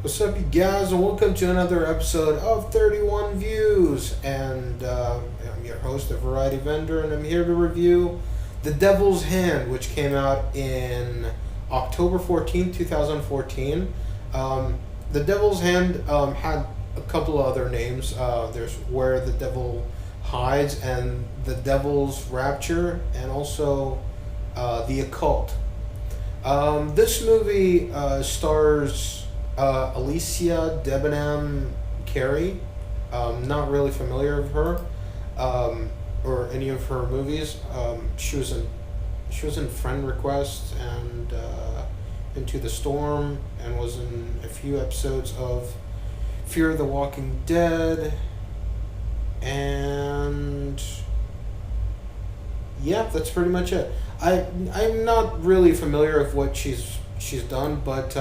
What's up, you guys, and welcome to another episode of 31 Views. And I'm your host, the Variety Vendor, and I'm here to review The Devil's Hand, which came out in October 2014. The Devil's Hand had a couple of other names. There's Where the Devil Hides, and The Devil's Rapture, and also The Occult. This movie stars Alicia Debenham Carey. Not really familiar with her or any of her movies. She was in Friend Request and Into the Storm, and was in a few episodes of Fear the Walking Dead, and yeah, that's pretty much it. I'm not really familiar with what she's done, but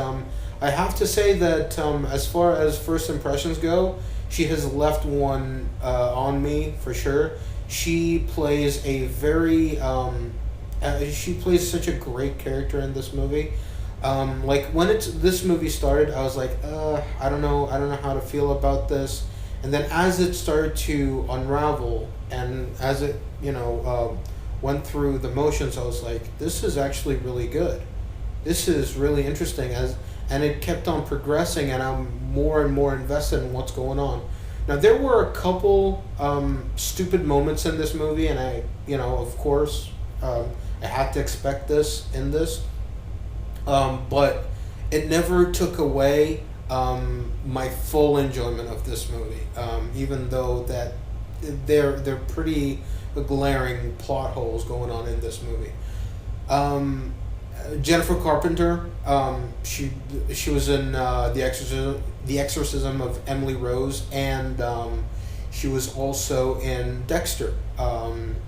I have to say that as far as first impressions go, she has left one on me for sure. She plays she plays such a great character in this movie. Like when this movie started, I was like, I don't know how to feel about this. And then as it started to unravel, and as it went through the motions, I was like, this is actually really good. This is really interesting, and it kept on progressing, and I'm more and more invested in what's going on. Now, there were a couple stupid moments in this movie, and of course, I had to expect this in this, but it never took away my full enjoyment of this movie, even though that they're pretty glaring plot holes going on in this movie. Jennifer Carpenter, she was in the Exorcism of Emily Rose, and she was also in Dexter.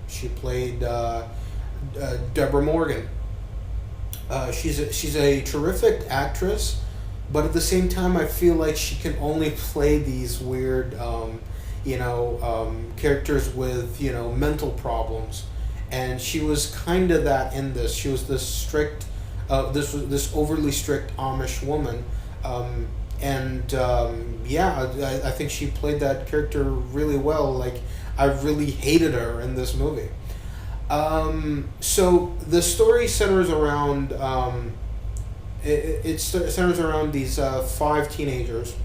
She played Deborah Morgan. She's a terrific actress, but at the same time, I feel like she can only play these weird characters with mental problems, and she was kind of that in this. She was this strict, this overly strict Amish woman, I think she played that character really well. Like, I really hated her in this movie. So the story centers around it centers around these five teenagers,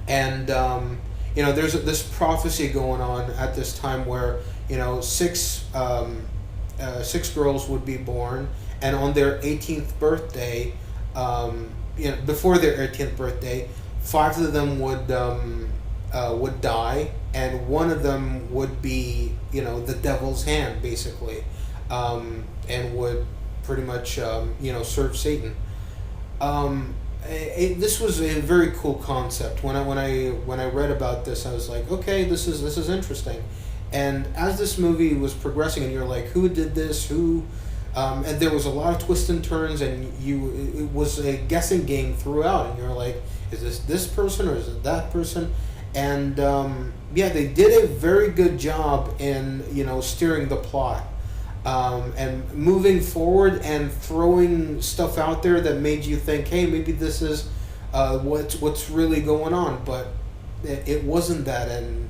and there's this prophecy going on at this time where six girls would be born, and on their 18th birthday, before their 18th birthday, five of them would die, and one of them would be the devil's hand, basically, and would pretty much serve Satan. This was a very cool concept. When I read about this, I was like, okay, this is interesting. And as this movie was progressing, and you're like, who did this? And there was a lot of twists and turns, and it was a guessing game throughout. And you're like, is this person or is it that person? And they did a very good job in steering the plot. And moving forward and throwing stuff out there that made you think, hey, maybe this is what's really going on, but it wasn't that, and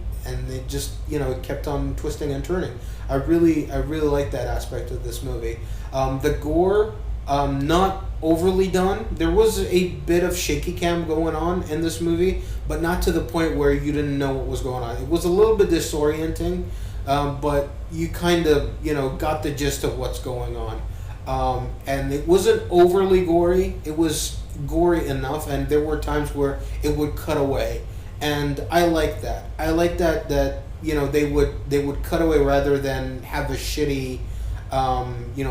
it just it kept on twisting and turning. I really like that aspect of this movie. The gore, not overly done. There was a bit of shaky cam going on in this movie, but not to the point where you didn't know what was going on. It was a little bit disorienting. But you kind of, got the gist of what's going on. And it wasn't overly gory. It was gory enough, and there were times where it would cut away. And I like that. I like that they would cut away rather than have a shitty,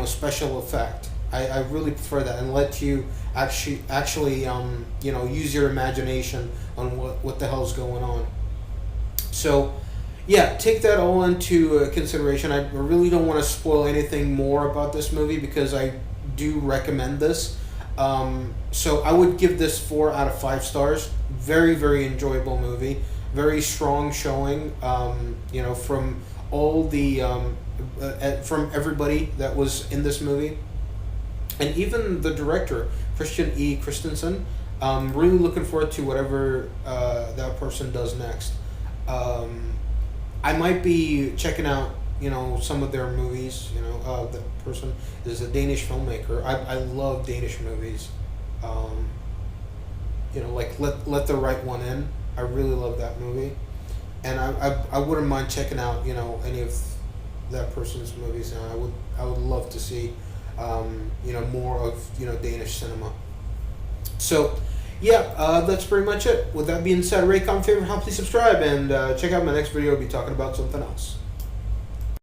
special effect. I really prefer that, and let you actually use your imagination on what the hell's going on. So, yeah, take that all into consideration. I really don't want to spoil anything more about this movie because I do recommend this. So I would give this 4 out of 5 stars. Very, very enjoyable movie. Very strong showing, from all the from everybody that was in this movie. And even the director, Christian E. Christensen, Really looking forward to whatever that person does next. I might be checking out, some of their movies. The person is a Danish filmmaker. I love Danish movies. Like Let the Right One In. I really love that movie, and I wouldn't mind checking out any of that person's movies. And I would love to see more of Danish cinema. So yeah, that's pretty much it. With that being said, rate, comment, favorite, how, please subscribe, and check out my next video. I'll be talking about something else.